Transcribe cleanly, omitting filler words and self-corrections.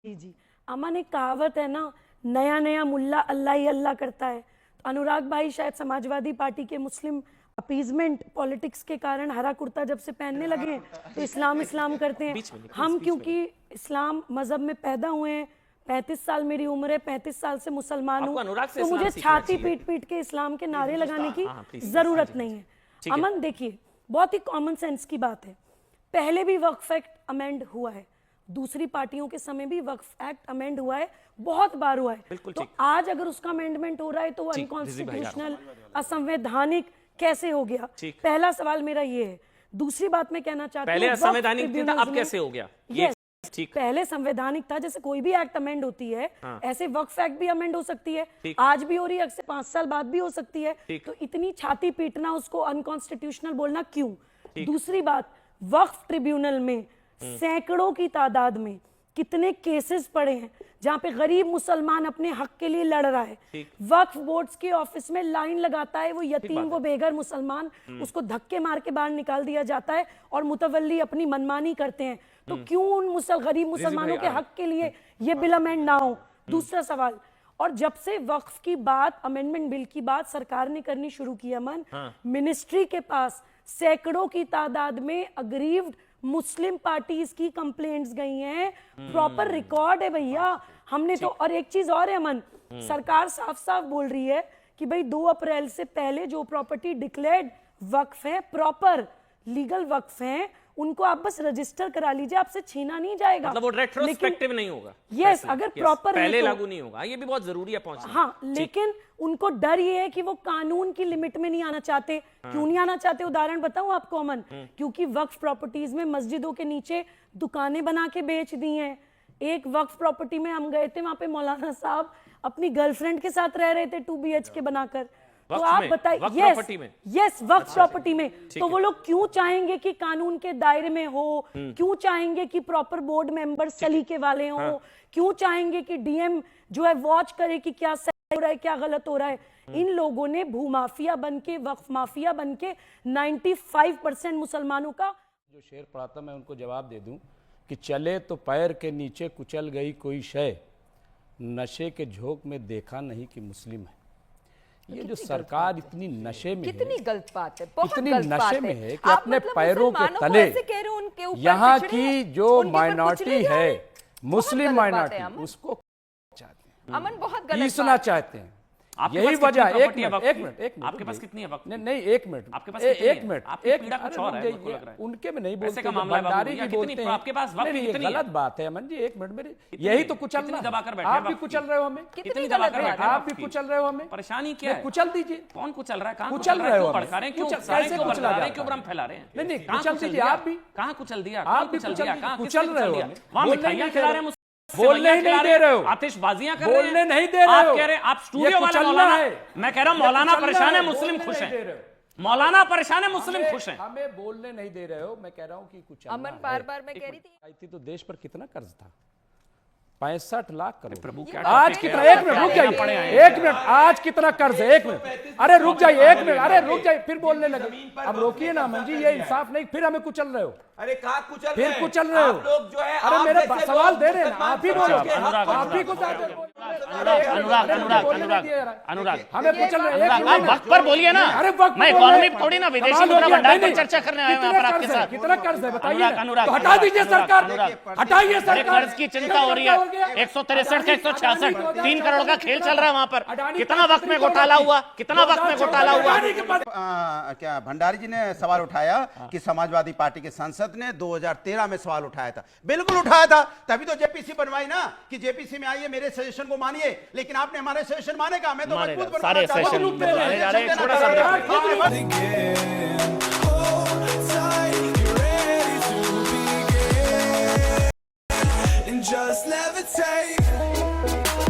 जी जी। अमन, एक कहावत है ना, नया नया मुल्ला अल्लाह ही अल्लाह करता है। तो अनुराग भाई शायद समाजवादी पार्टी के मुस्लिम अपीजमेंट पॉलिटिक्स के कारण हरा कुर्ता जब से पहनने लगे हैं तो इस्लाम इस्लाम करते हैं। हम क्योंकि इस्लाम मजहब में पैदा हुए हैं, 35 साल मेरी उम्र है, 35 साल से मुसलमान हूँ, तो मुझे छाती पीट पीट के इस्लाम के नारे लगाने की जरूरत नहीं है। अमन देखिए, बहुत ही कॉमन सेंस की बात है। पहले भी वक्फ एक्ट अमेंड हुआ है, दूसरी पार्टियों के समय भी वक्फ एक्ट अमेंड हुआ है, बहुत बार हुआ है। तो आज अगर उसका अमेंडमेंट हो रहा है तो वो अनकॉन्स्टिट्यूशनल, असंवैधानिक कैसे हो गया? पहला सवाल मेरा ये है। दूसरी बात मैं कहना चाहती हूँ, पहले असंवैधानिक था, अब कैसे हो गया? ये ठीक, पहले संवैधानिक था, जैसे कोई भी एक्ट अमेंड होती है, ऐसे वक्फ एक्ट भी अमेंड हो सकती है, आज भी हो रही है, 5 साल बाद भी हो सकती है। तो इतनी छाती पीटना, उसको अनकॉन्स्टिट्यूशनल बोलना क्यों? दूसरी बात, वक्फ ट्रिब्यूनल में सैकड़ों की तादाद में कितने केसेस पड़े हैं जहां पे गरीब मुसलमान अपने हक के लिए लड़ रहा है। वक्फ बोर्ड्स के ऑफिस में लाइन लगाता है वो यतीम, वो बेघर मुसलमान, उसको धक्के मार के बाहर निकाल दिया जाता है और मुतवल्ली अपनी मनमानी करते हैं। तो क्यों उन गरीब मुसलमानों के हक के लिए ये बिल अमेंड ना हो? दूसरा सवाल, और जब से वक्फ की बात, अमेंडमेंट बिल की बात सरकार ने करनी शुरू की, अमन, मिनिस्ट्री के पास सैकड़ों की तादाद में अग्रीव्ड मुस्लिम पार्टीज की कंप्लेंट्स गई हैं। प्रॉपर रिकॉर्ड है भैया, हमने तो। और एक चीज और है अमन, सरकार साफ साफ बोल रही है कि भाई 2 अप्रैल से पहले जो प्रॉपर्टी डिक्लेयर्ड वक्फ है, प्रॉपर लीगल वक्फ है, उनको आप बस रजिस्टर करा लीजिए, आपसे छीना नहीं जाएगा। मतलब वो रेट्रोस्पेक्टिव नहीं होगा। यस, अगर प्रॉपर पहले लागू नहीं होगा, ये भी बहुत जरूरी है पहुंचना। हाँ, लेकिन उनको डर ये है कि वो कानून की लिमिट में नहीं आना चाहते। क्यों नहीं आना चाहते? उदाहरण बताऊं आपको अमन, क्योंकि वक्फ प्रॉपर्टीज में मस्जिदों के नीचे दुकानें बना के बेच दी हैं। एक वक्फ प्रॉपर्टी में हम गए थे, वहां पे मौलाना साहब अपनी गर्लफ्रेंड के साथ रह रहे थे 2 BHK बनाकर। तो आप बताइए, यस वक्फ प्रॉपर्टी में, तो वो लोग क्यों चाहेंगे कि कानून के दायरे में हो? क्यों चाहेंगे कि प्रॉपर बोर्ड मेंबर सलीके वाले हो? क्यों चाहेंगे कि डीएम जो है वॉच करे कि क्या सही हो रहा है, क्या गलत हो रहा है? इन लोगों ने भूमाफिया बनके, वक्फ माफिया बनके 95% मुसलमानों का जो शेर पढ़ा था, मैं उनको जवाब दे दूं कि चले तो पैर के नीचे कुचल गई कोई शय, नशे के झोंक में देखा नहीं कि मुस्लिम है। ये जो सरकार इतनी नशे में, कितनी गलत बात है, इतनी नशे में है कि अपने पैरों के तले यहाँ की जो माइनॉरिटी है, मुस्लिम माइनॉरिटी, उसको चाहते हैं, अमन बहुत गलत पीसना चाहते हैं। यही वजह। एक मिनट आपके पास कितनी है वक्त? नहीं, एक मिनट आपके पास एक मिनट, उनके में नहीं बोलते, भंडारी भी बोलते हैं। आपके पास वक्त कितनी है? गलत बात है अमन जी, एक मिनट मेरे, यही तो कुचल रहा है। आप भी कुचल रहे हो हमें, कितनी गलत बात है? आप भी कुचल रहे हो हमें। परेशानी क्या है? कुचल दीजिए। कौन कुचल रहा है? कहां कुचल रहे हो? भड़का रहे हैं क्यों? कैसे कुचला जा रहा है? क्यों भ्रम फैला रहे हैं? नहीं, कुचल दीजिए। आप भी कहां कुचल दिया? आप भी कुचल रहे हो। वहां मिठाइयां खिला रहे हैं, बोलने ही नहीं दे रहे हो, आतिशबाजियां कर रहे हैं, बोलने नहीं दे रहे हो। आप कह रहे हैं, आप स्टूडियो वाला मौलाना है। मैं कह रहा हूं मौलाना परेशान है, मुस्लिम खुश है। मौलाना परेशान है, मुस्लिम खुश है। हमें बोलने नहीं दे रहे हो। मैं कह रहा हूं कि कुछ अमन बार-बार मैं कह रही थी, आई थी तो देश पर कितना कर्ज था? 65 लाख करोड़। प्रभु आज कितना? एक मिनट रुक जाइए, एक मिनट, आज कितना कर्ज है? एक मिनट, अरे रुक जाइए, एक मिनट, अरे रुक जाइए, फिर बोलने लगे। अब रोकिए ना अमन जी, ये इंसाफ नहीं। फिर हमें कुचल रहे हो, अरे कहाँ कुचल फिर कुचल रहे हो? लोग जो है, अरे मेरे सवाल दे रहे हैं, आप ही बोलो, आप ही कुछ अनुराग हमें कुचल रहे हैं। आप वक्त पर बोलिए ना। अरे वक्त मैं इकोनॉमी थोड़ी ना, विदेशी मुद्रा भंडार पर चर्चा करने आया हूं आपके साथ। कितना कर्ज है बताइए? अनुराग, हटा दीजिए सरकार, हटाइए सरकार। कर्ज की चिंता हो रही है। 163 का 166, 3 करोड़ का खेल चल रहा है वहां पर। कितना वक्त में घोटाला हुआ? कितना वक्त में घोटाला हुआ? क्या भंडारी जी ने सवाल उठाया कि समाजवादी पार्टी के सांसद ने 2013 में सवाल उठाया था। बिल्कुल उठाया था, तभी तो जेपीसी बनवाई ना कि जेपीसी में आइए, मेरे सजेशन को मानिए। लेकिन आपने हमारे सजेशन माने का? मैं तो मजबूत बनवाना चाहता हूं।